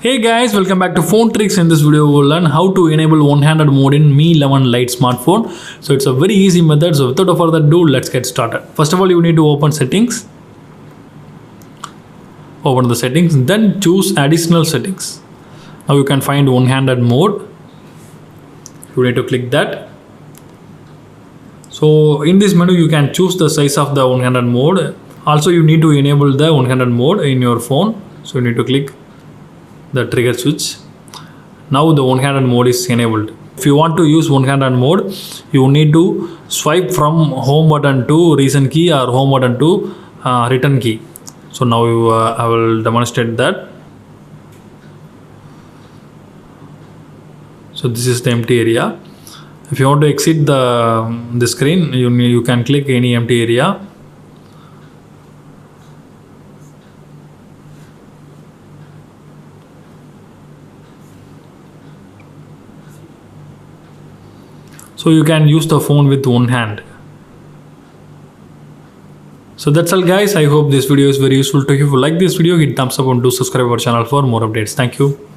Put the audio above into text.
Hey guys, welcome back to Phone Tricks. In this video we'll learn how to enable one-handed mode in Mi 11 Lite smartphone. So it's a very easy method. So without further ado, let's get started. First of all, you need to open settings. Open the settings, then choose additional settings. Now you can find one-handed mode. You need to click that. So in this menu you can choose the size of the one-handed mode. Also you need to enable the one-handed mode in your phone. So you need to click the trigger switch. Now the one-handed mode is enabled. If you want to use one-handed mode, you need to swipe from home button to recent key or home button to return key. So now I will demonstrate that. So this is the empty area. If you want to exit the screen, you can click any empty area. So you can use the phone with one hand. So that's all guys. I hope this video is very useful to you. If you like this video, hit thumbs up and do subscribe our channel for more updates. Thank you.